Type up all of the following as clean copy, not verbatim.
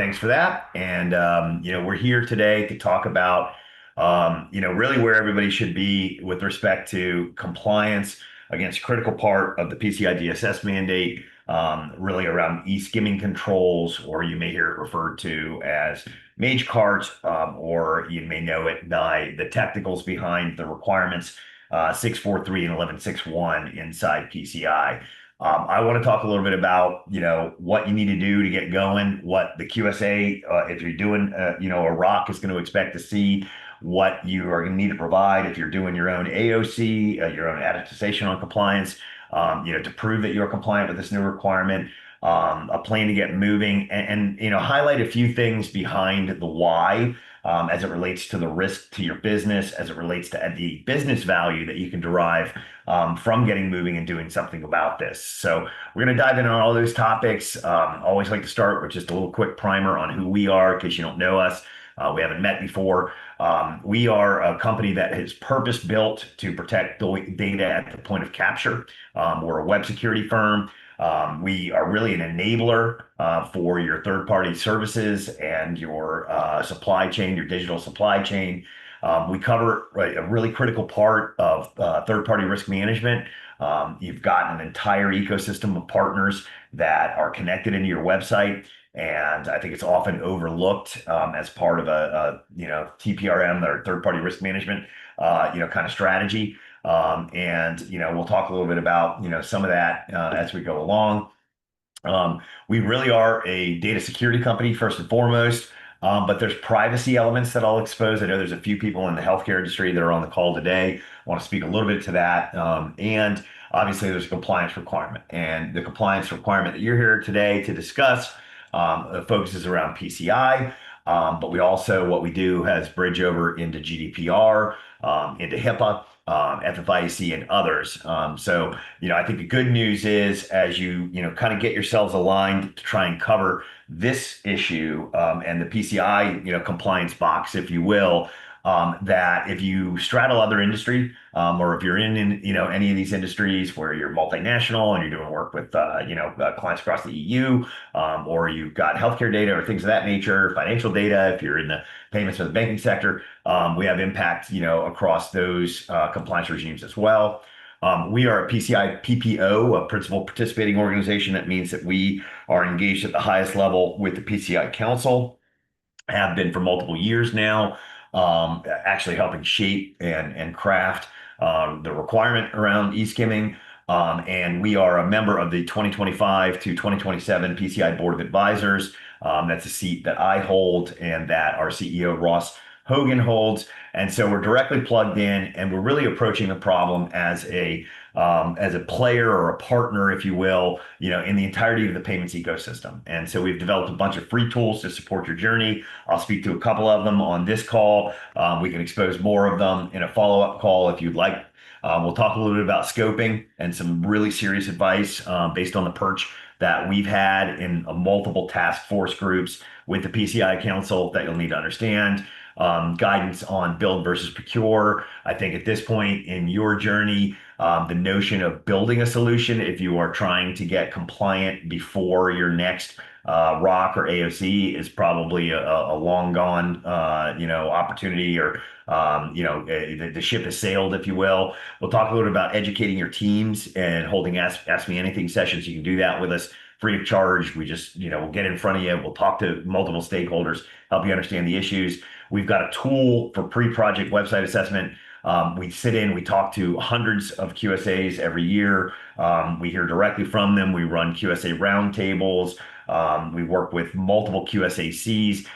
Thanks for that. And we're here today to talk about really where everybody should be with respect to compliance against critical part of the PCI DSS mandate, really around e-skimming controls, or you may hear it referred to as Mage Cart, or you may know it by the technicals behind the requirements 643 and 1161 inside PCI. I want to talk a little bit about, what you need to do to get going, what the QSA, if you're doing, a ROC is going to expect to see, what you are going to need to provide if you're doing your own AOC, your own attestation on compliance, to prove that you're compliant with this new requirement, a plan to get moving, and highlight a few things behind the why. As it relates to the risk to your business, as it relates to the business value that you can derive from getting moving and doing something about this. So we're going to dive in on all those topics. Always like to start with just a little quick primer on who we are, in case you don't know us. We haven't met before. We are a company that is purpose-built to protect data at the point of capture. We're a web security firm. We are really an enabler for your third-party services and your supply chain, your digital supply chain. We cover a really critical part of third-party risk management. You've got an entire ecosystem of partners that are connected into your website. And I think it's often overlooked as part of a TPRM, or third-party risk management, kind of strategy. We'll talk a little bit about, some of that as we go along. We really are a data security company first and foremost, but there's privacy elements that I'll expose. I know there's a few people in the healthcare industry that are on the call today. I want to speak a little bit to that. And obviously there's a compliance requirement, and the compliance requirement that you're here today to discuss focuses around PCI. But we also, what we do has bridge over into GDPR, into HIPAA, FFIEC, and others. I think the good news is, as you kind of get yourselves aligned to try and cover this issue, and the PCI, compliance box, if you will, that if you straddle other industry, or if you're in any of these industries where you're multinational and you're doing work with clients across the EU, or you've got healthcare data or things of that nature, financial data, if you're in the payments or the banking sector, we have impact across those compliance regimes as well. We are a PCI PPO, a principal participating organization. That means that we are engaged at the highest level with the PCI Council, have been for multiple years now, actually helping shape and craft the requirement around eSkimming. And we are a member of the 2025 to 2027 PCI Board of Advisors. That's a seat that I hold and that our CEO, Ross Hogan, holds. And so we're directly plugged in, and we're really approaching the problem as a player or a partner, if you will, in the entirety of the payments ecosystem. And so we've developed a bunch of free tools to support your journey. I'll speak to a couple of them on this call. We can expose more of them in a follow-up call if you'd like. We'll talk a little bit about scoping and some really serious advice based on the perch that we've had in multiple task force groups with the PCI Council that you'll need to understand. Guidance on build versus procure. I think at this point in your journey, the notion of building a solution, if you are trying to get compliant before your next ROC or AOC, is probably a long gone, opportunity, or the ship has sailed, if you will. We'll talk a little bit about educating your teams and holding Ask Me Anything sessions. You can do that with us free of charge. We just, we'll get in front of you. We'll talk to multiple stakeholders, help you understand the issues. We've got a tool for pre-project website assessment. We talk to hundreds of QSAs every year. We hear directly from them. We run QSA roundtables. We work with multiple QSACs.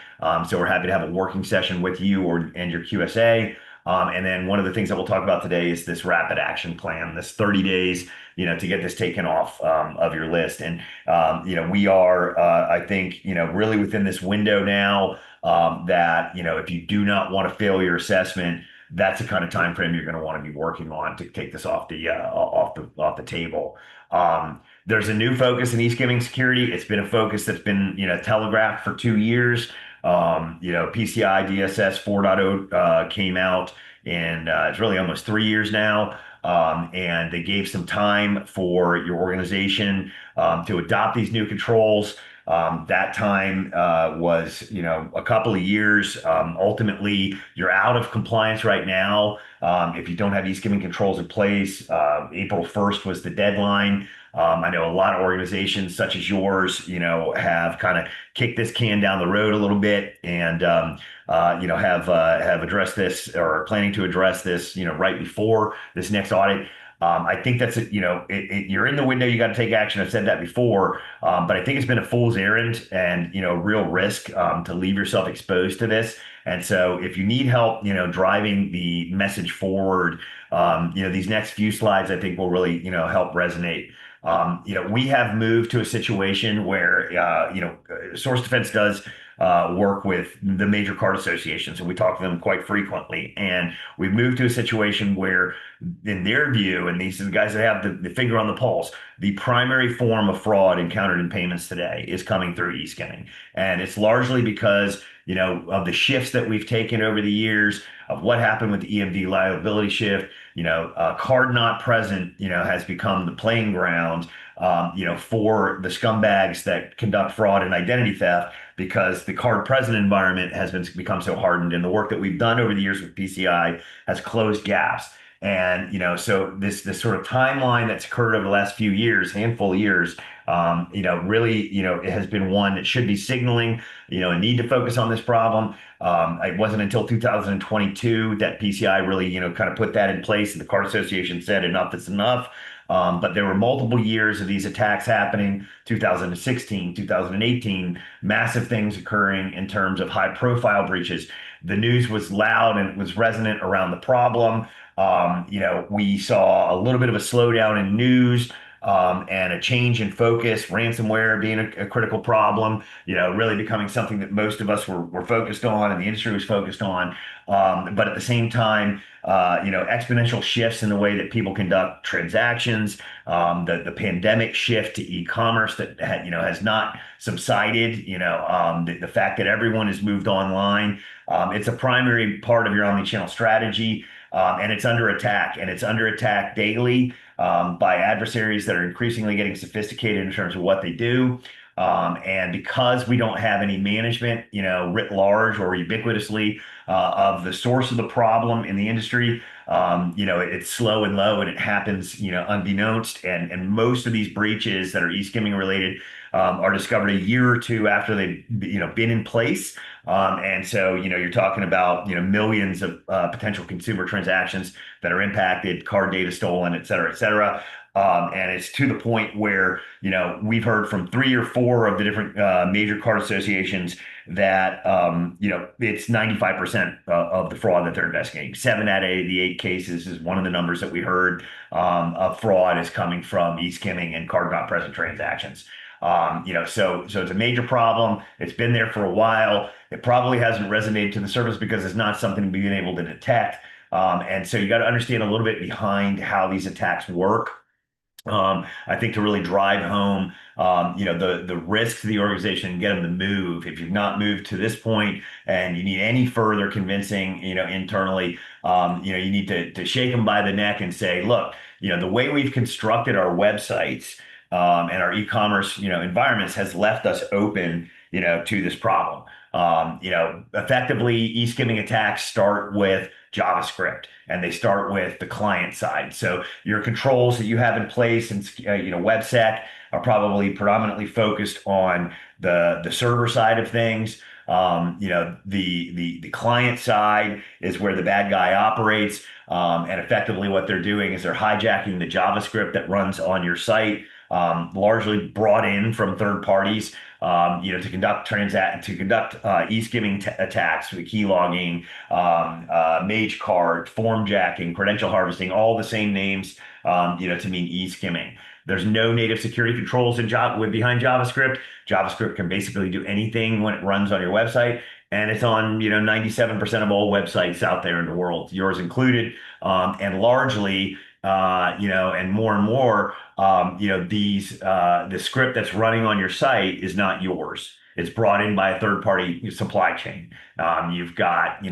So we're happy to have a working session with you and your QSA. And then one of the things that we'll talk about today is this rapid action plan, this 30 days, to get this taken off of your list. And, we are, I think, really within this window now, that, if you do not want to fail your assessment, that's the kind of time frame you're going to want to be working on to take this off the table. There's a new focus in eSkimming security. It's been a focus that's been, telegraphed for 2 years. PCI DSS 4.0 came out, and it's really almost 3 years now. And they gave some time for your organization to adopt these new controls. That time was, a couple of years. Ultimately, you're out of compliance right now. If you don't have eSkimming controls in place, April 1st was the deadline. I know a lot of organizations such as yours, have kind of kicked this can down the road a little bit and, have addressed this or are planning to address this, right before this next audit. I think that's you're in the window. You got to take action. I've said that before, but I think it's been a fool's errand and real risk to leave yourself exposed to this. And so, if you need help, driving the message forward, these next few slides I think will really help resonate. We have moved to a situation where Source Defense does work with the major card associations, and we talk to them quite frequently. And we've moved to a situation where, in their view, and these are the guys that have the finger on the pulse, the primary form of fraud encountered in payments today is coming through eSkimming. And it's largely because, of the shifts that we've taken over the years, of what happened with the EMV liability shift. Card not present, has become the playing ground, for the scumbags that conduct fraud and identity theft, because the card present environment has become so hardened, and the work that we've done over the years with PCI has closed gaps. And so this sort of timeline that's occurred over the last few years, handful of years, really, it has been one that should be signaling, a need to focus on this problem. It wasn't until 2022 that PCI really, kind of put that in place, and the card association said enough is enough. But there were multiple years of these attacks happening, 2016, 2018, massive things occurring in terms of high profile breaches. The news was loud and it was resonant around the problem. We saw a little bit of a slowdown in news, and a change in focus, ransomware being a critical problem, really becoming something that most of us were focused on and the industry was focused on. But at the same time, exponential shifts in the way that people conduct transactions, the pandemic shift to e-commerce that has not subsided, the fact that everyone has moved online. It's a primary part of your omnichannel strategy. And it's under attack, and it's under attack daily by adversaries that are increasingly getting sophisticated in terms of what they do. And because we don't have any management, writ large or ubiquitously, of the source of the problem in the industry, it's slow and low, and it happens, unbeknownst. And most of these breaches that are eSkimming related are discovered a year or two after they've, been in place. And so, you're talking about, millions of potential consumer transactions that are impacted, card data stolen, et cetera, et cetera. And it's to the point where, we've heard from 3 or 4 of the different major card associations that, it's 95% of the fraud that they're investigating. 7 out of the 8 cases is one of the numbers that we heard, of fraud is coming from eSkimming and card not present transactions. So it's a major problem. It's been there for a while. It probably hasn't resonated to the surface because it's not something we've been able to detect. And so you got to understand a little bit behind how these attacks work. I think to really drive home, the risk to the organization and get them to move. If you've not moved to this point and you need any further convincing, internally, you need to shake them by the neck and say, look, the way we've constructed our websites, and our e-commerce, environments has left us open, to this problem. Effectively, eSkimming attacks start with JavaScript, and they start with the client side. So your controls that you have in place and WebSec are probably predominantly focused on the server side of things. The client side is where the bad guy operates, and effectively what they're doing is they're hijacking the JavaScript that runs on your site, largely brought in from third parties, to conduct eSkimming attacks with key logging, mage card, form jacking, credential harvesting, all the same names, to mean eSkimming. There's no native security controls behind JavaScript. JavaScript can basically do anything when it runs on your website, and it's on 97% of all websites out there in the world, yours included, and largely. And more, the script that's running on your site is not yours. It's brought in by a third-party supply chain. You've got,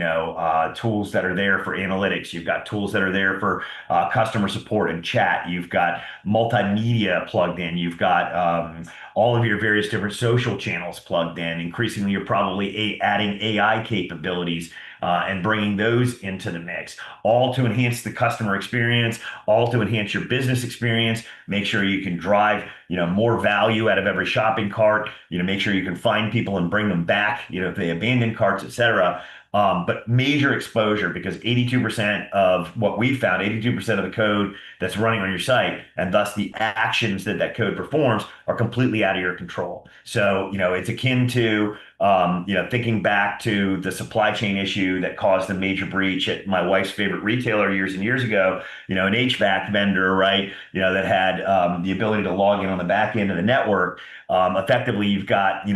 tools that are there for analytics. You've got tools that are there for customer support and chat. You've got multimedia plugged in. You've got all of your various different social channels plugged in. Increasingly, you're probably adding AI capabilities and bringing those into the mix, all to enhance the customer experience, all to enhance your business experience. Make sure you can drive, more value out of every shopping cart. Make sure you can find people and bring them back, if they abandon carts, etc. But major exposure, because 82% of what we found, 82% of the code that's running on your site, and thus the actions that that code performs, are completely out of your control. So, it's akin to, thinking back to the supply chain issue that caused a major breach at my wife's favorite retailer years and years ago, an HVAC vendor, right? That had the ability to log in on the back end of the network. Effectively, you've got,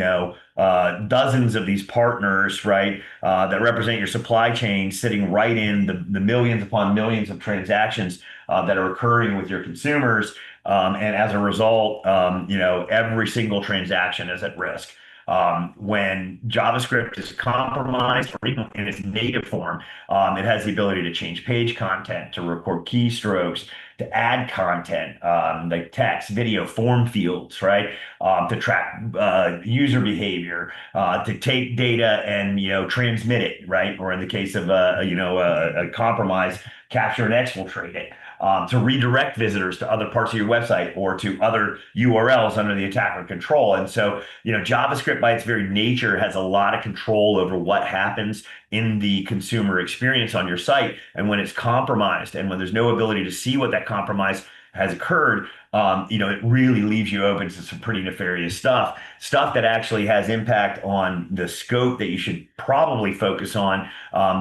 dozens of these partners, right, that represent your supply chain sitting right in the millions upon millions of transactions that are occurring with your consumers. And as a result, every single transaction is at risk. When JavaScript is compromised, or even in its native form, it has the ability to change page content, to record keystrokes, to add content, like text, video, form fields, right? To track user behavior, to take data and transmit it, right? Or in the case of a compromise, capture and exfiltrate it. To redirect visitors to other parts of your website or to other URLs under the attacker control. And so, JavaScript by its very nature has a lot of control over what happens in the consumer experience on your site. And when it's compromised and when there's no ability to see what that compromise has occurred, it really leaves you open to some pretty nefarious stuff that actually has impact on the scope that you should probably focus on,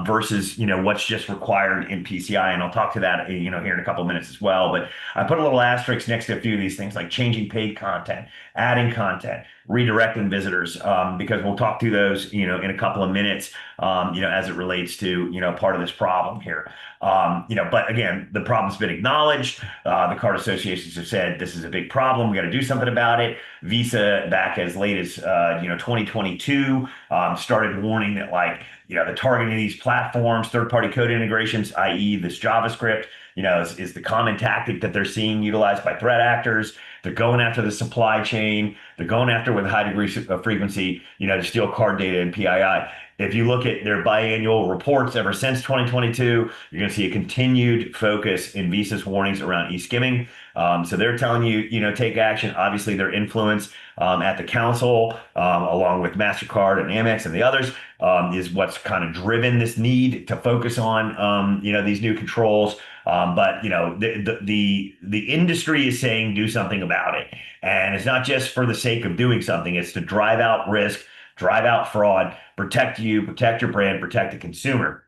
versus, what's just required in PCI. And I'll talk to that, here in a couple of minutes as well. But I put a little asterisk next to a few of these things, like changing paid content, adding content, redirecting visitors, because we'll talk through those, in a couple of minutes, as it relates to, part of this problem here. But again, the problem's been acknowledged. The card associations have said this is a big problem. We got to do something about it. Visa, back as late as 2022, started warning that, like, the targeting of these platforms, third-party code integrations, i.e., this JavaScript, is the common tactic that they're seeing utilized by threat actors. They're going after the supply chain. They're going after with a high degree of frequency, to steal card data and PII. If you look at their biannual reports ever since 2022, you're going to see a continued focus in Visa's warnings around eSkimming. So they're telling you, take action. Obviously, their influence at the council, along with MasterCard and Amex and the others, is what's kind of driven this need to focus on, these new controls. But the industry is saying do something about it, and it's not just for the sake of doing something. It's to drive out risk, drive out fraud, protect you, protect your brand, protect the consumer.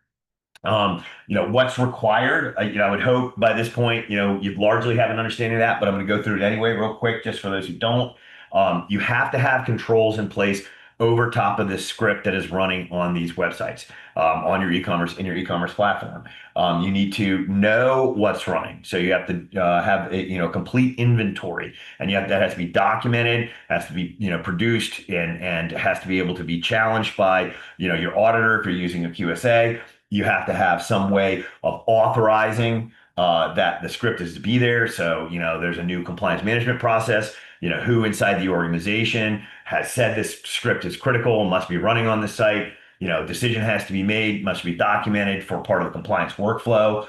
What's required. I would hope by this point, you largely have an understanding of that, but I'm going to go through it anyway, real quick, just for those who don't. You have to have controls in place over top of this script that is running on these websites, on your e-commerce, in your e-commerce platform. You need to know what's running. So you have to have a complete inventory, and that has to be documented, has to be produced, and has to be able to be challenged by your auditor if you're using a QSA. You have to have some way of authorizing that the script is to be there. So, there's a new compliance management process, who inside the organization has said this script is critical and must be running on the site. Decision has to be made, must be documented for part of the compliance workflow.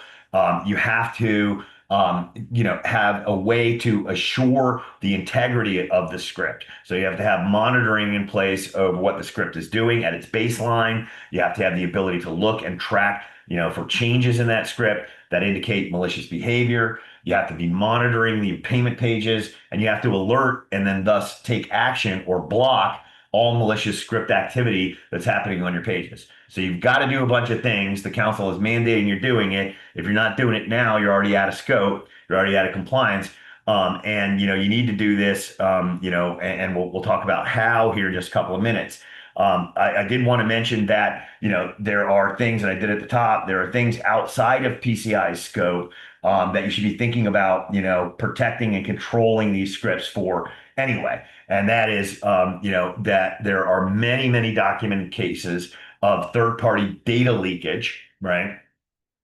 You have to have a way to assure the integrity of the script. So you have to have monitoring in place of what the script is doing at its baseline. You have to have the ability to look and track, for changes in that script that indicate malicious behavior. You have to be monitoring the payment pages, and you have to alert and then thus take action or block all malicious script activity that's happening on your pages. So you've got to do a bunch of things. The council is mandating you're doing it. If you're not doing it now, you're already out of scope. You're already out of compliance. And you need to do this, and we'll talk about how here in just a couple of minutes. I did want to mention that, there are things that I did at the top. There are things outside of PCI's scope that you should be thinking about, protecting and controlling these scripts for anyway. And that is, that there are many, many documented cases of third-party data leakage, right?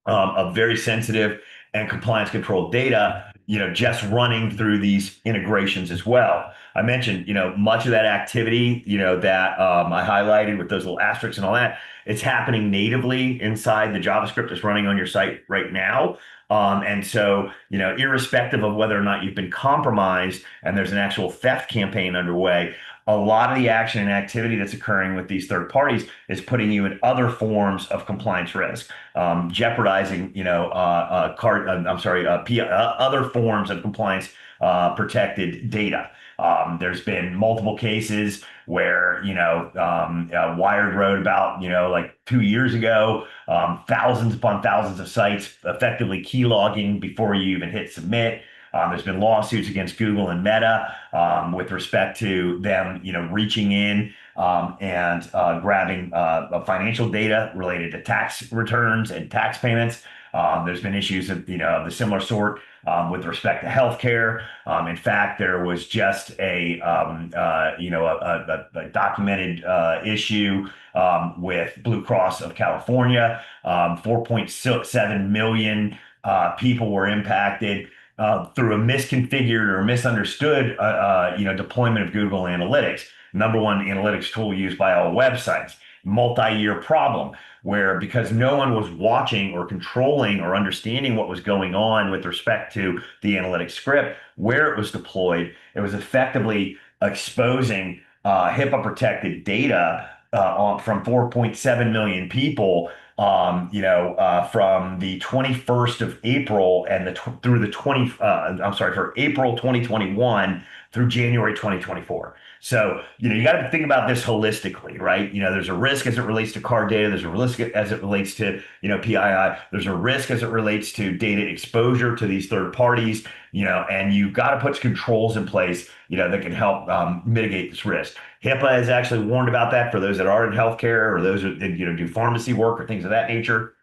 Of very sensitive and compliance controlled data, just running through these integrations as well. I mentioned, much of that activity, that I highlighted with those little asterisks and all that, it's happening natively inside the JavaScript that's running on your site right now. And so, irrespective of whether or not you've been compromised and there's an actual theft campaign underway, a lot of the action and activity that's occurring with these third parties is putting you in other forms of compliance risk, jeopardizing, other forms of compliance protected data. There's been multiple cases where, Wired wrote about, like 2 years ago, thousands upon thousands of sites effectively keylogging before you even hit submit. There's been lawsuits against Google and Meta with respect to them, reaching in and grabbing financial data related to tax returns and tax payments. There's been issues of the similar sort with respect to healthcare. In fact, there was just a documented issue with Blue Cross of California. 4.7 million people were impacted through a misconfigured or misunderstood, deployment of Google Analytics, number one analytics tool used by all websites. Multi-year problem where, because no one was watching or controlling or understanding what was going on with respect to the analytics script, where it was deployed, it was effectively exposing HIPAA protected data from 4.7 million people, from the 21st of April and through the for April 2021 through January 2024. So, you got to think about this holistically, right? There's a risk as it relates to card data. There's a risk as it relates to, PII. There's a risk as it relates to data exposure to these third parties, and you've got to put controls in place, that can help mitigate this risk. HIPAA has actually warned about that for those that are in healthcare or those that, do pharmacy work or things of that nature.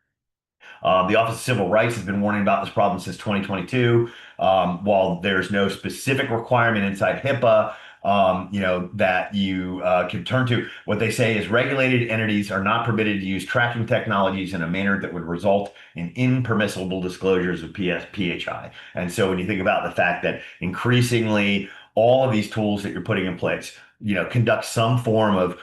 The Office of Civil Rights has been warning about this problem since 2022. While there's no specific requirement inside HIPAA, that you can turn to, what they say is regulated entities are not permitted to use tracking technologies in a manner that would result in impermissible disclosures of PHI. And so when you think about the fact that increasingly all of these tools that you're putting in place, conduct some form of,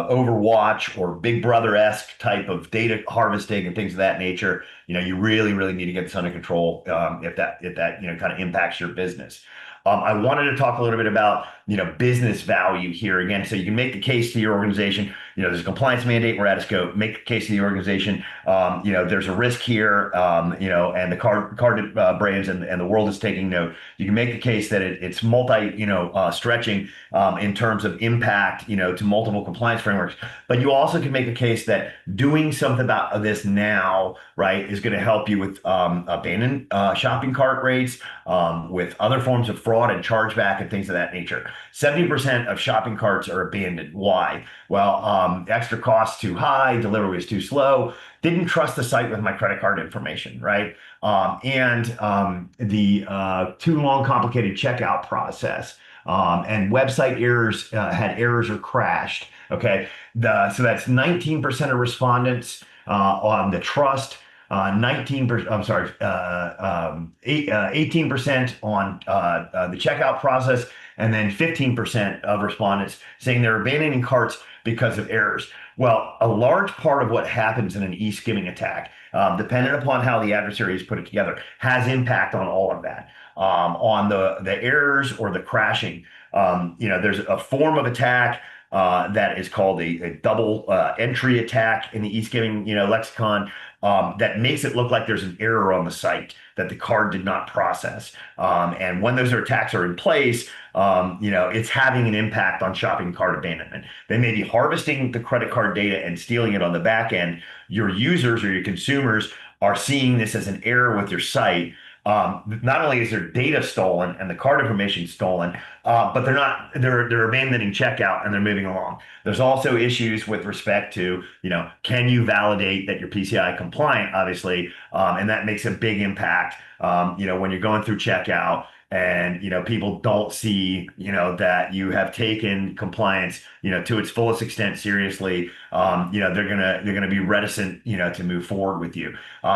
Overwatch or Big Brother-esque type of data harvesting and things of that nature, you really, really need to get this under control if that kind of impacts your business. I wanted to talk a little bit about, business value here again. So you can make the case to your organization, there's a compliance mandate, we're at a scope, make the case to the organization, there's a risk here, and the card brands and the world is taking note. You can make the case that it's stretching in terms of impact, to multiple compliance frameworks. But you also can make a case that doing something about this now, right, is going to help you with abandoned shopping cart rates, with other forms of fraud and chargeback and things of that nature. 70% of shopping carts are abandoned. Why? Well, extra cost too high, delivery was too slow, didn't trust the site with my credit card information, right? And the too long, complicated checkout process. And website errors had errors or crashed. Okay, so that's 19% of respondents on the trust. 19%, I'm sorry, 18% on the checkout process, and then 15% of respondents saying they're abandoning carts because of errors. Well, a large part of what happens in an eSkimming attack, dependent upon how the adversary has put it together, has impact on all of that. On the errors or the crashing, there's a form of attack that is called a double entry attack in the eSkimming, lexicon, that makes it look like there's an error on the site that the card did not process. And when those attacks are in place, it's having an impact on shopping cart abandonment. They may be harvesting the credit card data and stealing it on the back end. Your users or your consumers are seeing this as an error with your site. Not only is their data stolen and the card information stolen, but they're abandoning checkout and they're moving along. There's also issues with respect to, can you validate that you're PCI compliant, obviously, and that makes a big impact, when you're going through checkout and, people don't see, that you have taken compliance, to its fullest extent seriously. They're gonna be reticent, to move forward with you.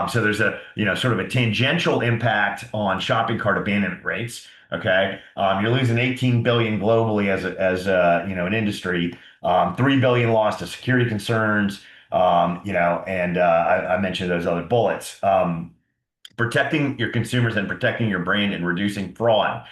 So there's a, sort of a tangential impact on shopping cart abandonment rates. Okay. You're losing 18 billion globally as an industry, 3 billion lost to security concerns, and I mentioned those other bullets. Protecting your consumers and protecting your brand and reducing fraud.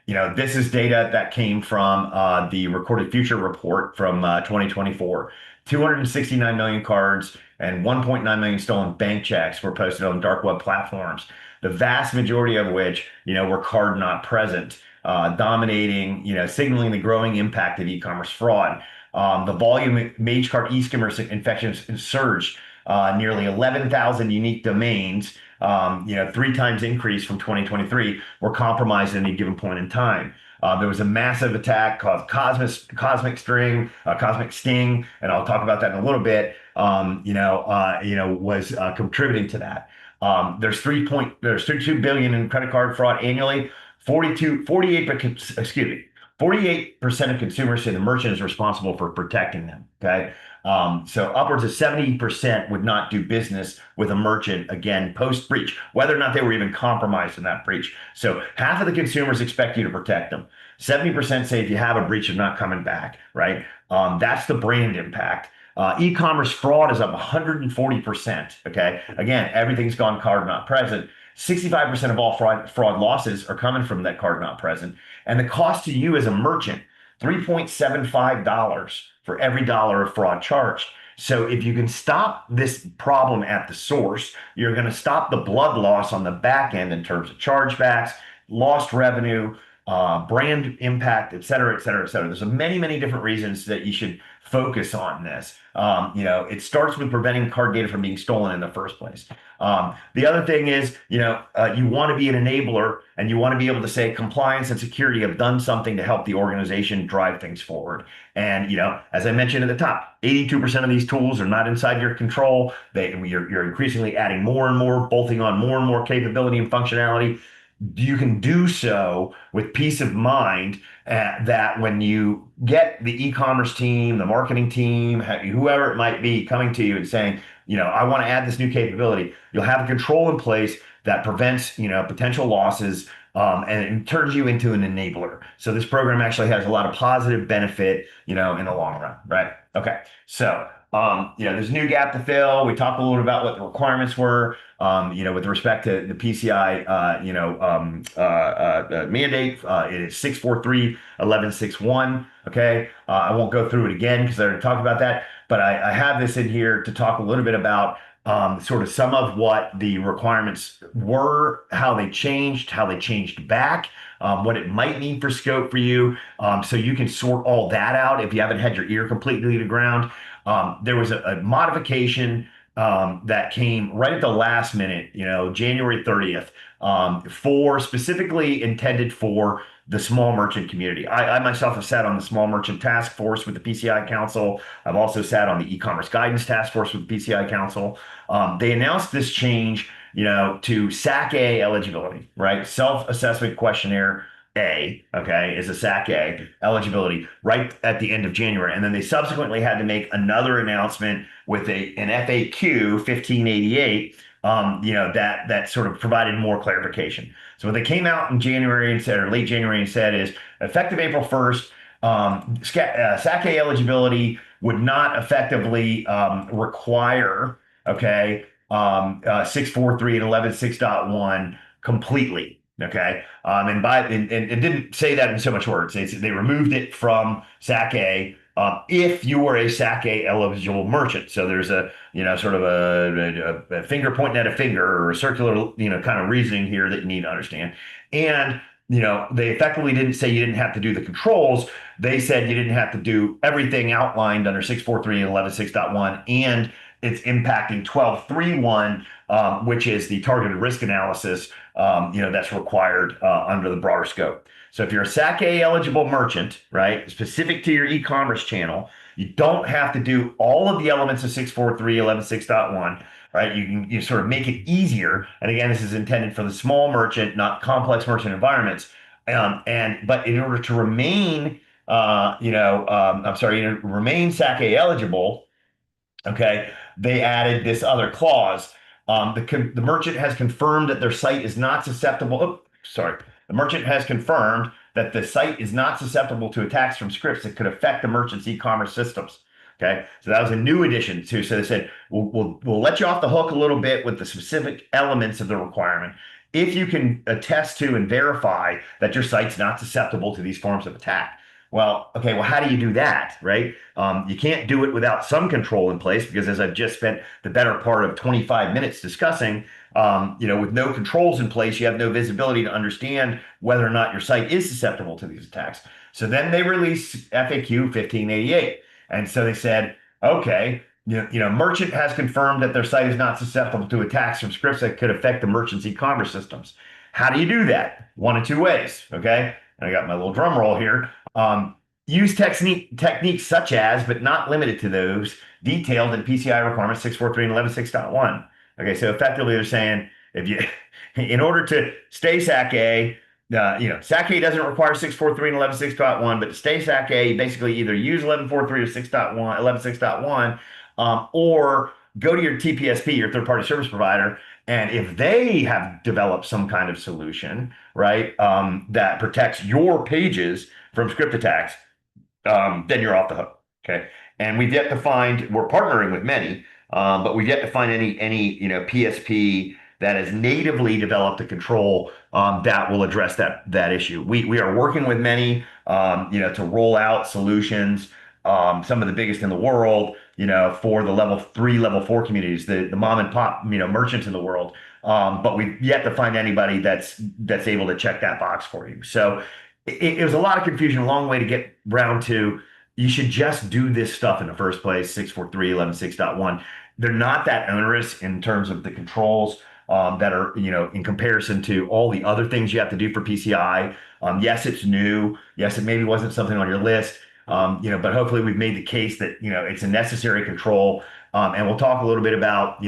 This is data that came from the Recorded Future report from 2024. 269 million cards and 1.9 million stolen bank checks were posted on dark web platforms, the vast majority of which, were card not present, dominating, signaling the growing impact of e-commerce fraud. The volume of Mage Card eSkimmers infections surged, nearly 11,000 unique domains, 3 times increase from 2023, were compromised at any given point in time. There was a massive attack called Cosmic Sting, and I'll talk about that in a little bit. Was contributing to that. There's 32 billion in credit card fraud annually. 48% of consumers say the merchant is responsible for protecting them. Okay. So upwards of 70% would not do business with a merchant again post breach, whether or not they were even compromised in that breach. So half of the consumers expect you to protect them. 70% say if you have a breach, you're not coming back, right? That's the brand impact. E-commerce fraud is up 140%. Okay. Again, everything's gone card not present. 65% of all fraud losses are coming from that card not present. And the cost to you as a merchant, $3.75 for every dollar of fraud charged. So if you can stop this problem at the source, you're going to stop the blood loss on the back end in terms of chargebacks, lost revenue, brand impact, et cetera, et cetera, et cetera. There's many, many different reasons that you should focus on this. It starts with preventing card data from being stolen in the first place. The other thing is, you want to be an enabler and you want to be able to say compliance and security have done something to help the organization drive things forward. And, as I mentioned at the top, 82% of these tools are not inside your control. You're increasingly adding more and more, bolting on more and more capability and functionality. You can do so with peace of mind that when you get the e-commerce team, the marketing team, whoever it might be coming to you and saying, I want to add this new capability, you'll have a control in place that prevents, potential losses, and it turns you into an enabler. So this program actually has a lot of positive benefit, in the long run, right? Okay. So, there's a new gap to fill. We talked a little bit about what the requirements were, with respect to the PCI, mandate. It is 643-1161. Okay. I won't go through it again because I already talked about that, but I have this in here to talk a little bit about sort of some of what the requirements were, how they changed back, what it might mean for scope for you, so you can sort all that out if you haven't had your ear completely to ground. There was a modification that came right at the last minute, January 30th, specifically intended for the small merchant community. I myself have sat on the small merchant task force with the PCI Council. I've also sat on the e-commerce guidance task force with the PCI Council. They announced this change, to SAC-A eligibility, right? Self-assessment questionnaire A, okay, is a SAC-A eligibility right at the end of January. And then they subsequently had to make another announcement with an FAQ 1588, that sort of provided more clarification. So what they came out in January and said, or late January and said is, effective April 1st, SAC-A eligibility would not effectively require, okay, 643 and 11.6.1 completely. Okay. And it didn't say that in so much words. They removed it from SAC-A if you were a SAC-A eligible merchant. So there's a, sort of a finger pointing at a finger or a circular, kind of reasoning here that you need to understand. And, they effectively didn't say you didn't have to do the controls. They said you didn't have to do everything outlined under 643 and 11.6.1 and it's impacting 12.3.1, which is the targeted risk analysis, that's required under the broader scope. So if you're a SAC-A eligible merchant, right, specific to your e-commerce channel, you don't have to do all of the elements of 643.11.6.1, right? You sort of make it easier. And again, this is intended for the small merchant, not complex merchant environments. But in order to remain, remain SAC-A eligible, okay, they added this other clause. The merchant has confirmed that their site is not susceptible. Oh, sorry. The merchant has confirmed that the site is not susceptible to attacks from scripts that could affect the merchant's e-commerce systems. Okay, so that was a new addition too. So they said we'll let you off the hook a little bit with the specific elements of the requirement if you can attest to and verify that your site's not susceptible to these forms of attack. Well, okay, well, how do you do that, right? You can't do it without some control in place because, as I've just spent the better part of 25 minutes discussing, with no controls in place, you have no visibility to understand whether or not your site is susceptible to these attacks. So then they released FAQ 1588. And so they said, okay, merchant has confirmed that their site is not susceptible to attacks from scripts that could affect the merchant's e-commerce systems. How do you do that? One of two ways, okay? And I got my little drum roll here. Use techniques such as, but not limited to those, detailed in PCI requirements 643 and 11.6.1. Okay, so effectively they're saying in order to stay SAC-A, SAC-A doesn't require 643 and 11.6.1, but to stay SAC-A, you basically either use 11.43 or 6.1, 11.6.1, or go to your TPSP, your third-party service provider, and if they have developed some kind of solution, right, that protects your pages from script attacks, then you're off the hook. Okay. And we've yet to find, we're partnering with many, but we've yet to find any PSP that has natively developed a control that will address that issue. We are working with many, to roll out solutions, some of the biggest in the world, for the level 3, level 4 communities, the mom and pop, merchants in the world. But we've yet to find anybody that's able to check that box for you. So it was a lot of confusion, a long way to get round to. You should just do this stuff in the first place, 643, 11.6.1. They're not that onerous in terms of the controls that are, in comparison to all the other things you have to do for PCI. Yes, it's new. Yes, it maybe wasn't something on your list, but hopefully we've made the case that, it's a necessary control. And we'll talk a little bit about,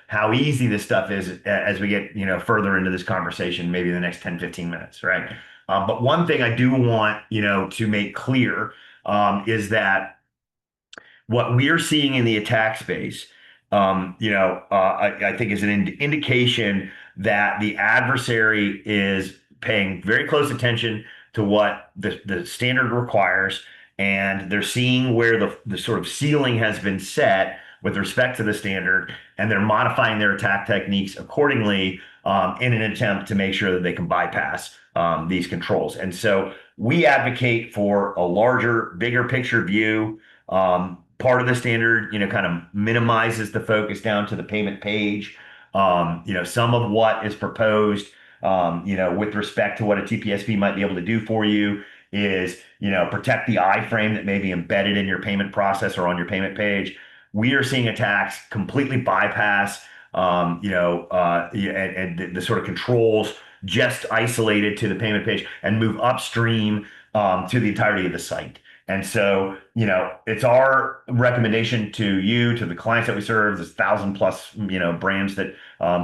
how easy this stuff is as we get, further into this conversation, maybe in the next 10, 15 minutes, right? But one thing I do want, to make clear is that what we're seeing in the attack space, I think is an indication that the adversary is paying very close attention to what the standard requires, and they're seeing where the sort of ceiling has been set with respect to the standard, and they're modifying their attack techniques accordingly in an attempt to make sure that they can bypass these controls. And so we advocate for a larger, bigger picture view. Part of the standard, kind of minimizes the focus down to the payment page. Some of what is proposed, with respect to what a TPSP might be able to do for you is, protect the iframe that may be embedded in your payment process or on your payment page. We are seeing attacks completely bypass, and the sort of controls just isolated to the payment page and move upstream to the entirety of the site. And so, it's our recommendation to you, to the clients that we serve, there's 1,000+ brands that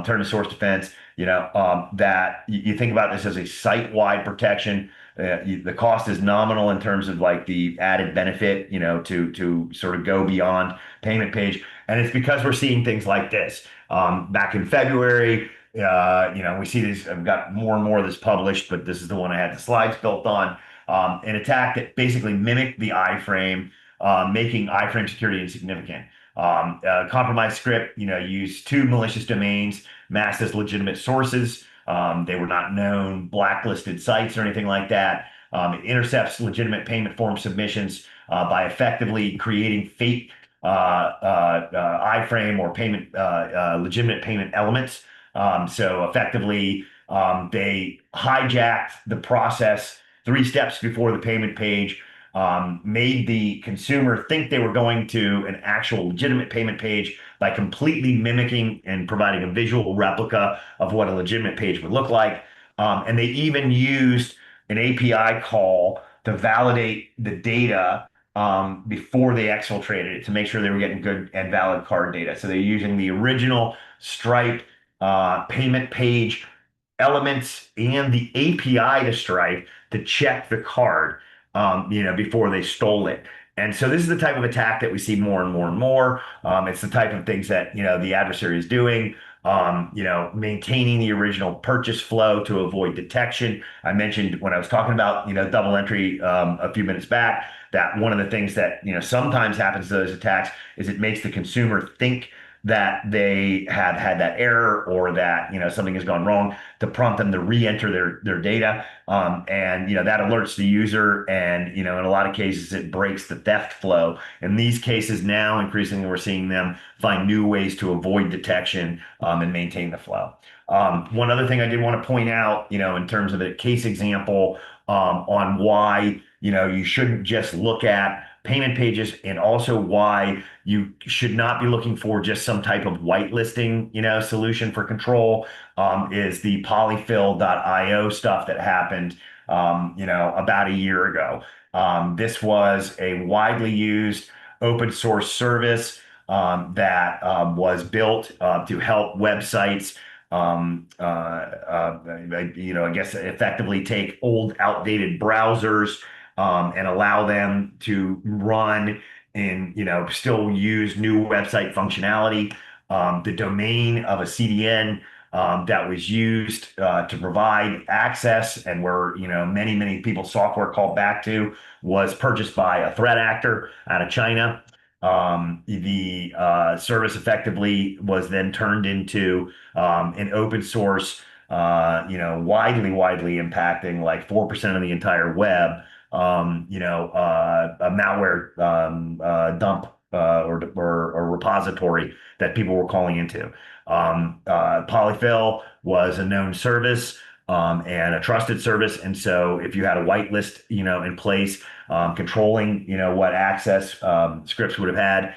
turn to Source Defense, that you think about this as a site-wide protection. The cost is nominal in terms of like the added benefit, to sort of go beyond payment page. And it's because we're seeing things like this. Back in February, we see these, I've got more and more of this published, but this is the one I had the slides built on. An attack that basically mimicked the iframe, making iframe security insignificant. Compromised script, used 2 malicious domains masked as legitimate sources. They were not known blacklisted sites or anything like that. It intercepts legitimate payment form submissions by effectively creating fake iframe or payment legitimate payment elements. So effectively, they hijacked the process 3 steps before the payment page, made the consumer think they were going to an actual legitimate payment page by completely mimicking and providing a visual replica of what a legitimate page would look like. And they even used an API call to validate the data before they exfiltrated it to make sure they were getting good and valid card data. So they're using the original Stripe payment page elements and the API to Stripe to check the card, before they stole it. And so this is the type of attack that we see more and more and more. It's the type of things that, the adversary is doing. Maintaining the original purchase flow to avoid detection. I mentioned when I was talking about, double entry a few minutes back, that one of the things that, sometimes happens to those attacks is it makes the consumer think that they have had that error or that, something has gone wrong to prompt them to re-enter their data. And, that alerts the user. And, in a lot of cases, it breaks the theft flow. In these cases now, increasingly, we're seeing them find new ways to avoid detection and maintain the flow. One other thing I did want to point out, in terms of a case example on why, you shouldn't just look at payment pages and also why you should not be looking for just some type of whitelisting, solution for control, is the polyfill.io stuff that happened, about a year ago. This was a widely used open source service that was built to help websites, I guess effectively take old, outdated browsers and allow them to run and still use new website functionality. The domain of a CDN that was used to provide access and where many people's software called back to was purchased by a threat actor out of China. The service effectively was then turned into an open source, widely impacting like 4% of the entire web, a malware dump or repository that people were calling into. Polyfill was a known service and a trusted service. And so if you had a whitelist, in place, controlling, what access scripts would have had,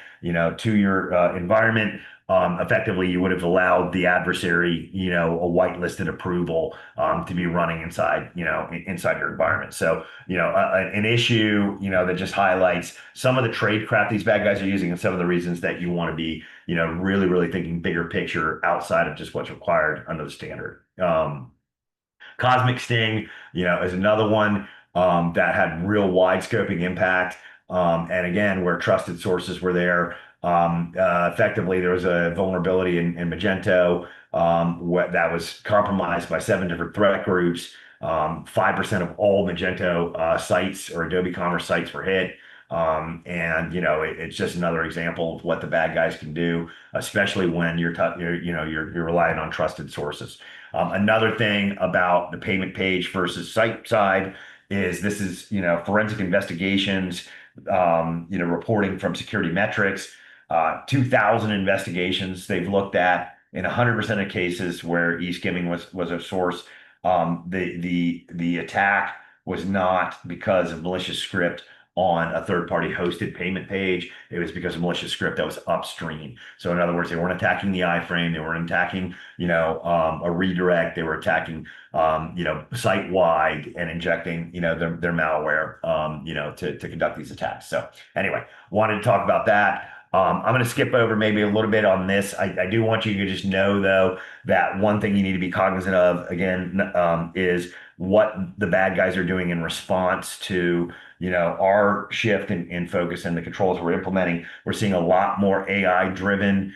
to your environment, effectively you would have allowed the adversary, a whitelisted approval to be running inside your environment. So, an issue, that just highlights some of the tradecraft these bad guys are using and some of the reasons that you want to be, really thinking bigger picture outside of just what's required under the standard. Cosmic Sting, is another one that had real wide scoping impact. And again, where trusted sources were there. Effectively, there was a vulnerability in Magento that was compromised by 7 different threat groups. 5% of all Magento sites or Adobe Commerce sites were hit. And it's just another example of what the bad guys can do, especially when you're relying on trusted sources. Another thing about the payment page versus site side is this is forensic investigations, reporting from security metrics, 2,000 investigations they've looked at in 100% of cases where eSkimming was a source. The attack was not because of malicious script on a third-party hosted payment page. It was because of malicious script that was upstream. So in other words, they weren't attacking the iframe. They weren't attacking, a redirect. They were attacking, site-wide and injecting, their malware, to conduct these attacks. So anyway, wanted to talk about that. I'm going to skip over maybe a little bit on this. I do want you to just know, though, that one thing you need to be cognizant of, again, is what the bad guys are doing in response to our shift in focus and the controls we're implementing. We're seeing a lot more AI-driven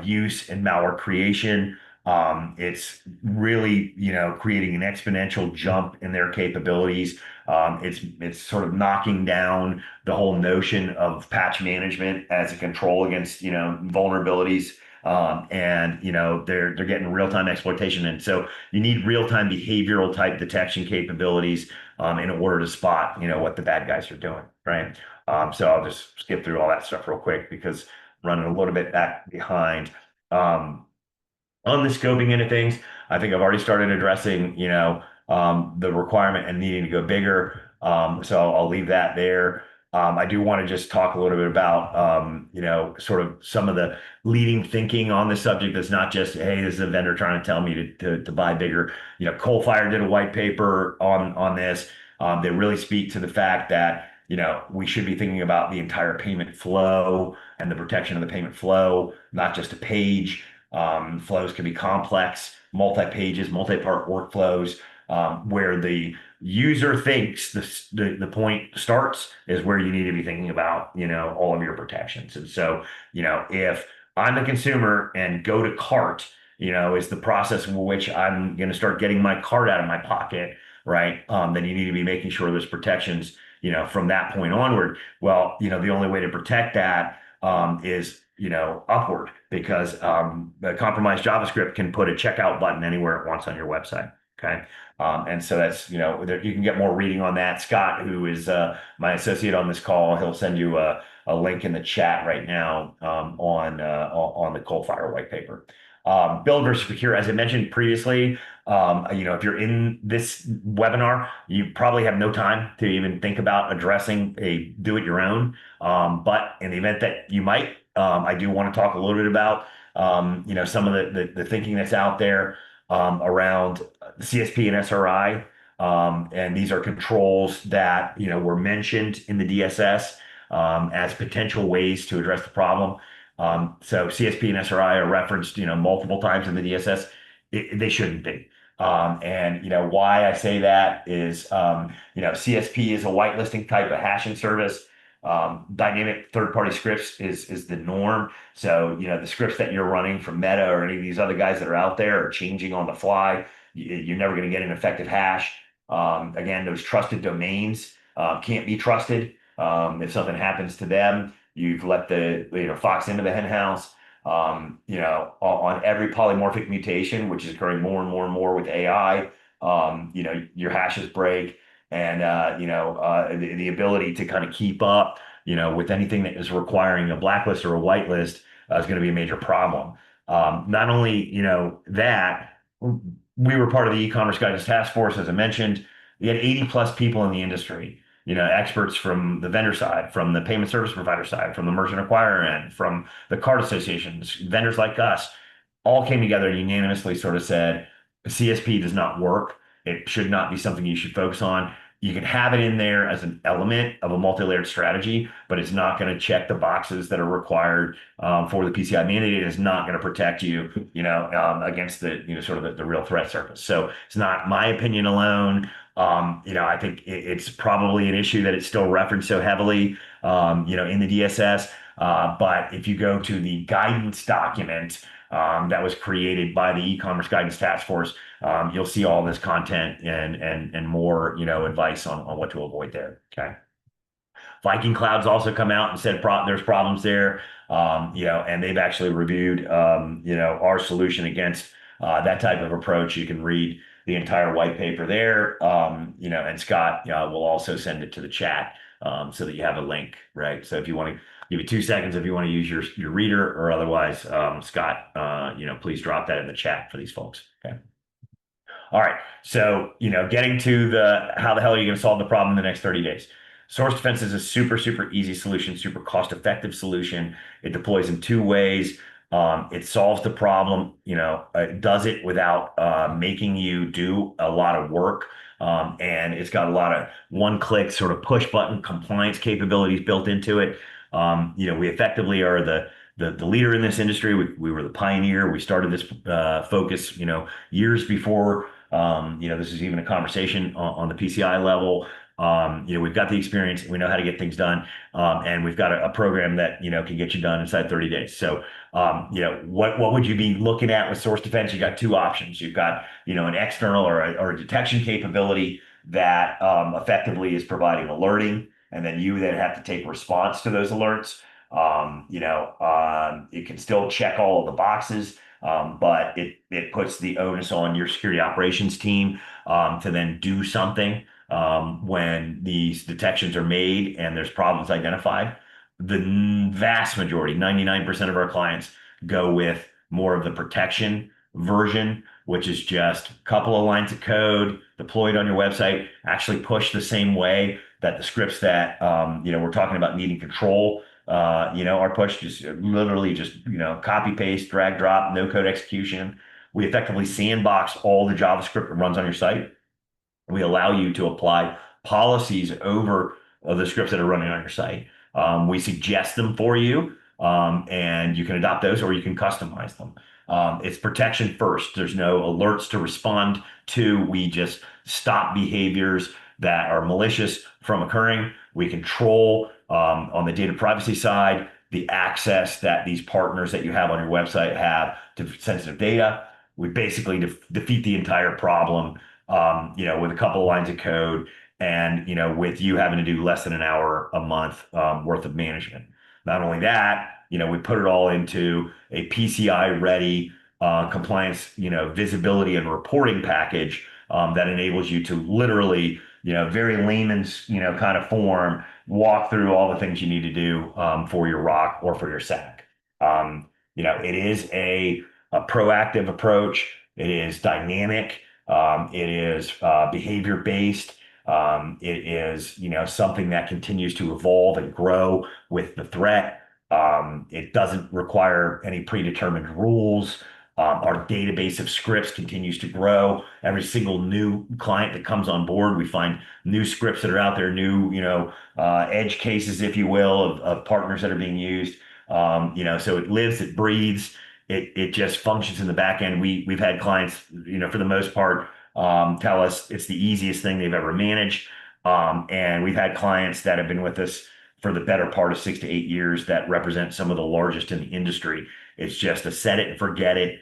use and malware creation. It's really, creating an exponential jump in their capabilities. It's sort of knocking down the whole notion of patch management as a control against, vulnerabilities. They're getting real-time exploitation. And so you need real-time behavioral type detection capabilities in order to spot, what the bad guys are doing, right? So I'll just skip through all that stuff real quick because running a little bit back behind. On the scoping end of things, I think I've already started addressing, the requirement and needing to go bigger. So I'll leave that there. I do want to just talk a little bit about, sort of some of the leading thinking on the subject. That's not just, hey, this is a vendor trying to tell me to buy bigger. Coalfire did a white paper on this. They really speak to the fact that, we should be thinking about the entire payment flow and the protection of the payment flow, not just a page. Flows can be complex, multi-pages, multi-part workflows, where the user thinks the point starts is where you need to be thinking about, all of your protections. And so, if I'm the consumer and go to cart, is the process in which I'm going to start getting my card out of my pocket, right? Then you need to be making sure there's protections, from that point onward. Well, the only way to protect that is, upward, because the compromised JavaScript can put a checkout button anywhere it wants on your website. Okay. And so that's, you can get more reading on that. Scott, who is my associate on this call, he'll send you a link in the chat right now on the Coalfire white paper. Build versus procure, as I mentioned previously, if you're in this webinar, you probably have no time to even think about addressing a do it your own. But in the event that you might, I do want to talk a little bit about, some of the thinking that's out there around CSP and SRI. And these are controls that, were mentioned in the DSS as potential ways to address the problem. So CSP and SRI are referenced, multiple times in the DSS. They shouldn't be. And why I say that is, CSP is a whitelisting type of hashing service. Dynamic third-party scripts is the norm. So, the scripts that you're running from Meta or any of these other guys that are out there are changing on the fly. You're never going to get an effective hash. Again, those trusted domains can't be trusted. If something happens to them, you've let the fox into the hen house. On every polymorphic mutation, which is occurring more and more and more with AI, your hashes break, and the ability to kind of keep up, with anything that is requiring a blacklist or a whitelist is going to be a major problem. Not only, that we were part of the e-commerce guidance task force, as I mentioned. We had 80 plus people in the industry, experts from the vendor side, from the payment service provider side, from the merchant acquirer end, from the card associations, vendors like us, all came together and unanimously sort of said, CSP does not work. It should not be something you should focus on. You can have it in there as an element of a multi-layered strategy, but it's not going to check the boxes that are required for the PCI mandate. It is not going to protect you, against the, sort of the real threat surface. So it's not my opinion alone. I think it's probably an issue that it's still referenced so heavily, in the DSS. But if you go to the guidance document that was created by the e-commerce guidance task force, you'll see all this content and more, advice on what to avoid there. Okay. Viking Cloud's also come out and said there's problems there, and they've actually reviewed, our solution against that type of approach. You can read the entire white paper there, and Scott will also send it to the chat so that you have a link, right? So if you want to give you 2 seconds, if you want to use your reader, or otherwise, Scott, please drop that in the chat for these folks. Okay. All right. So, getting to how the hell are you going to solve the problem in the next 30 days? Source defense is a super, super easy solution, super cost-effective solution. It deploys in 2 ways. It solves the problem, it does it without making you do a lot of work. And it's got a lot of one-click sort of push-button compliance capabilities built into it. We effectively are the leader in this industry. We were the pioneer. We started this focus, years before, this is even a conversation on the PCI level. We've got the experience, we know how to get things done, and we've got a program that, can get you done inside 30 days. So, what would you be looking at with source defense? You got 2 options. You've got, an external or a detection capability that effectively is providing alerting, and then you then have to take response to those alerts. It can still check all of the boxes, but it puts the onus on your security operations team to then do something when these detections are made and there's problems identified. The vast majority, 99% of our clients, go with more of the protection version, which is just a couple of lines of code deployed on your website, actually pushed the same way that the scripts that we're talking about needing control, are pushed, just literally just copy paste, drag drop, no code execution. We effectively sandbox all the JavaScript that runs on your site. We allow you to apply policies over the scripts that are running on your site. We suggest them for you, and you can adopt those or you can customize them. It's protection first. There's no alerts to respond to. We just stop behaviors that are malicious from occurring. We control on the data privacy side the access that these partners that you have on your website have to sensitive data. We basically defeat the entire problem, with a couple of lines of code and, with you having to do less than an hour a month worth of management. Not only that, we put it all into a PCI ready compliance, visibility and reporting package that enables you to literally, very layman's, kind of form, walk through all the things you need to do for your ROC or for your SAC. It is a proactive approach. It is dynamic. It is behavior based. It is, something that continues to evolve and grow with the threat. It doesn't require any predetermined rules. Our database of scripts continues to grow. Every single new client that comes on board, we find new scripts that are out there, new, edge cases, if you will, of partners that are being used. So it lives, it breathes, it just functions in the back end. We've had clients, for the most part, tell us it's the easiest thing they've ever managed. And we've had clients that have been with us for the better part of 6 to 8 years that represent some of the largest in the industry. It's just a set it and forget it,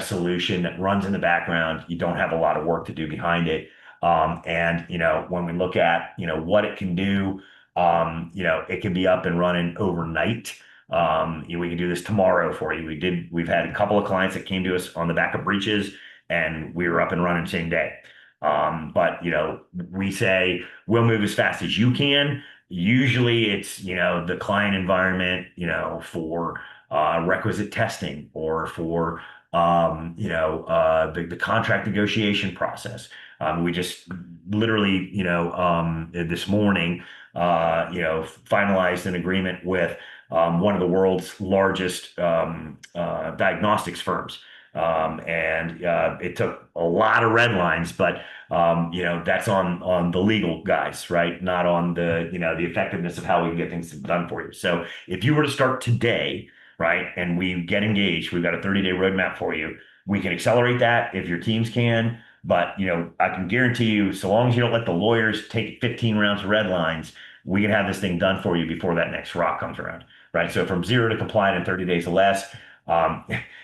solution that runs in the background. You don't have a lot of work to do behind it. When we look at, what it can do, it can be up and running overnight. We can do this tomorrow for you. We've had a couple of clients that came to us on the back of breaches and we were up and running same day. But we say we'll move as fast as you can. Usually it's, the client environment, for requisite testing or for the contract negotiation process. We just literally, this morning, finalized an agreement with one of the world's largest diagnostics firms. It took a lot of red lines, but that's on the legal guys, right? Not on the effectiveness of how we can get things done for you. So if you were to start today, right, and we get engaged, we've got a 30-day roadmap for you. We can accelerate that if your teams can, but I can guarantee you, so long as you don't let the lawyers take 15 rounds of red lines, we can have this thing done for you before that next rock comes around, right? So from zero to compliant in 30 days or less.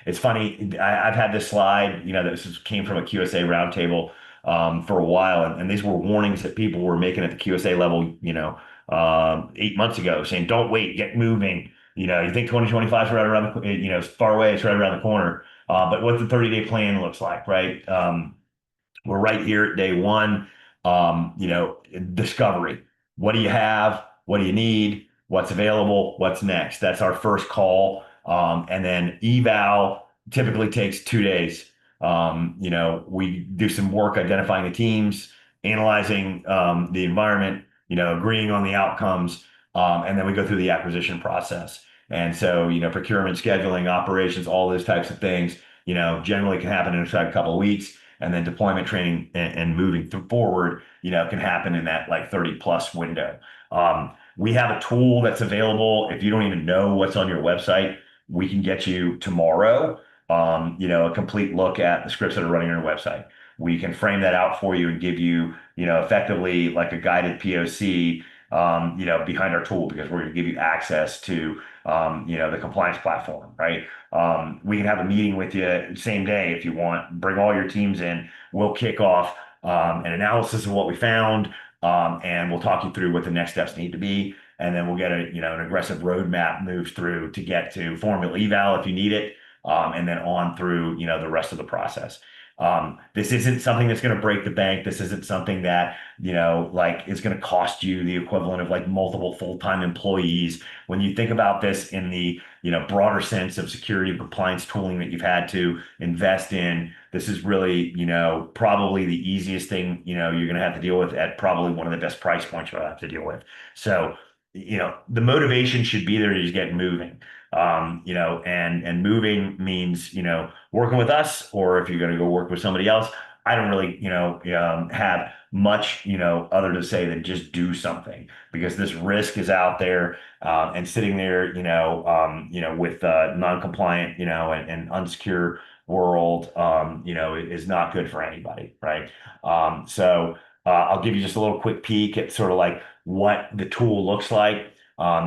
It's funny. I've had this slide, this came from a QSA roundtable for a while, and these were warnings that people were making at the QSA level, 8 months ago, saying, "Don't wait, get moving." You think 2025 is right around the, it's far away, it's right around the corner. But what the 30-day plan looks like, right? We're right here at day one. Discovery. What do you have? What do you need? What's available? What's next? That's our first call. And then eval typically takes 2 days. We do some work identifying the teams, analyzing the environment, agreeing on the outcomes, and then we go through the acquisition process. And so, procurement, scheduling, operations, all those types of things, generally can happen in a couple of weeks. And then deployment training and moving forward, can happen in that like 30 plus window. We have a tool that's available. If you don't even know what's on your website, we can get you tomorrow, a complete look at the scripts that are running on your website. We can frame that out for you and give you, effectively like a guided POC, behind our tool, because we're going to give you access to, the compliance platform, right? We can have a meeting with you same day if you want. Bring all your teams in. We'll kick off an analysis of what we found, and we'll talk you through what the next steps need to be. And then we'll get an aggressive roadmap moved through to get to formal eval if you need it, and then on through, the rest of the process. This isn't something that's going to break the bank. This isn't something that, is going to cost you the equivalent of like multiple full-time employees. When you think about this in the, broader sense of security and compliance tooling that you've had to invest in, This is really, probably the easiest thing, you're going to have to deal with at probably one of the best price points you'll have to deal with. So, the motivation should be there to get moving. And moving means, working with us, or if you're going to go work with somebody else. I don't really, have much, other to say than just do something, because this risk is out there, and sitting there, with non-compliant, and unsecure world, is not good for anybody, right? I'll give you just a little quick peek at sort of like what the tool looks like.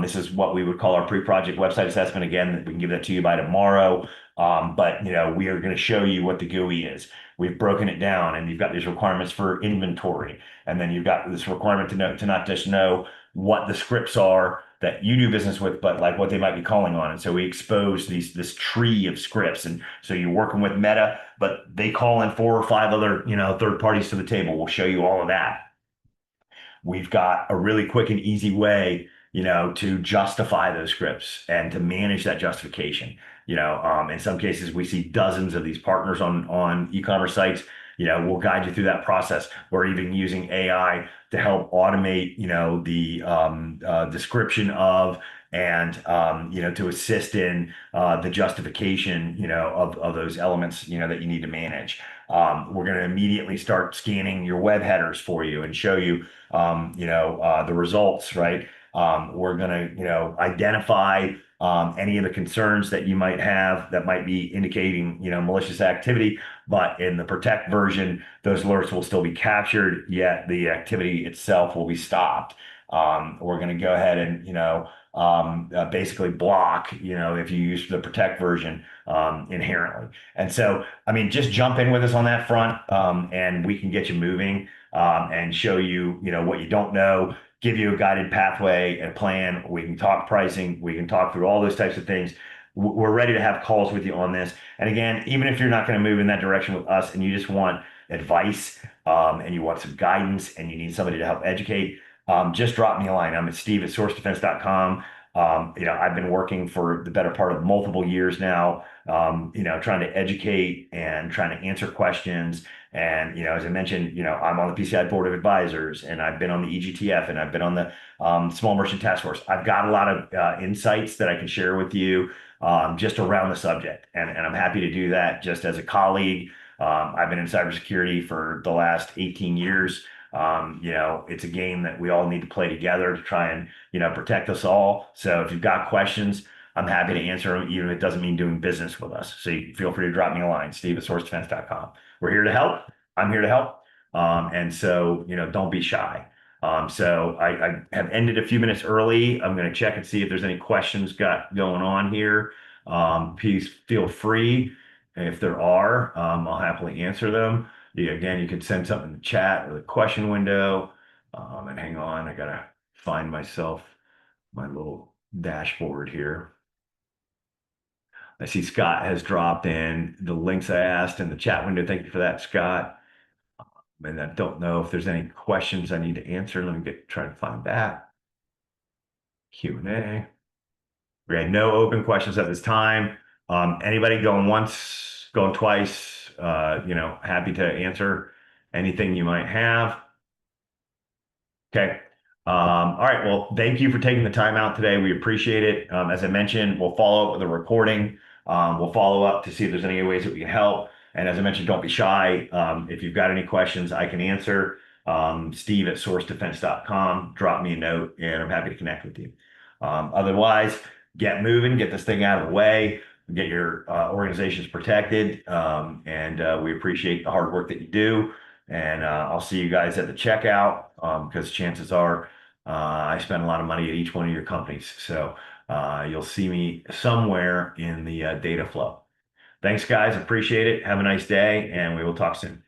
This is what we would call our pre-project website assessment. Again, we can give that to you by tomorrow. But we are going to show you what the GUI is. We've broken it down, and you've got these requirements for inventory, and then you've got this requirement to not just know what the scripts are that you do business with, but like what they might be calling on. And so we expose this tree of scripts, and so you're working with Meta, but they call in 4 or 5 other third parties to the table. We'll show you all of that. We've got a really quick and easy way, to justify those scripts and to manage that justification. In some cases, we see dozens of these partners on e-commerce sites. We'll guide you through that process. We're even using AI to help automate, the description of, and to assist in the justification, of those elements, that you need to manage. We're going to immediately start scanning your web headers for you and show you, the results, right? We're going to, identify any of the concerns that you might have that might be indicating, malicious activity. But in the protect version, those alerts will still be captured, yet the activity itself will be stopped. We're going to go ahead and, basically block, if you use the protect version, inherently. And so, I mean, just jump in with us on that front, and we can get you moving, and show you, what you don't know, give you a guided pathway and plan. We can talk pricing. We can talk through all those types of things. We're ready to have calls with you on this. And again, even if you're not going to move in that direction with us and you just want advice, and you want some guidance and you need somebody to help educate, just drop me a line. I'm at steve@sourcedefense.com. I've been working for the better part of multiple years now, trying to educate and trying to answer questions. And, as I mentioned, I'm on the PCI Board of Advisors, and I've been on the EGTF, and I've been on the Small Merchant Task Force. I've got a lot of insights that I can share with you, just around the subject. And I'm happy to do that just as a colleague. I've been in cybersecurity for the last 18 years. It's a game that we all need to play together to try and, protect us all. So if you've got questions, I'm happy to answer them, even if it doesn't mean doing business with us. So you feel free to drop me a line, steve@sourcedefense.com. We're here to help. I'm here to help. And so, don't be shy. So I have ended a few minutes early. I'm going to check and see if there's any questions going on here. Please feel free. If there are, I'll happily answer them. Again, you can send something in the chat or the question window. And hang on, I gotta find my little dashboard here. I see Scott has dropped in the links I asked in the chat window. Thank you for that, Scott. And I don't know if there's any questions I need to answer. Let me try to find that. Q&A. We had no open questions at this time. Anybody going once, going twice, happy to answer anything you might have. Okay. All right. Well, thank you for taking the time out today. We appreciate it. As I mentioned, we'll follow up with a recording. We'll follow up to see if there's any ways that we can help. And as I mentioned, don't be shy. If you've got any questions, I can answer. Steve@sourcedefense.com. Drop me a note, and I'm happy to connect with you. Otherwise, get moving, get this thing out of the way, get your organizations protected. And we appreciate the hard work that you do. And I'll see you guys at the checkout, because chances are I spend a lot of money at each one of your companies. So you'll see me somewhere in the data flow. Thanks, guys. Appreciate it. Have a nice day, and we will talk soon.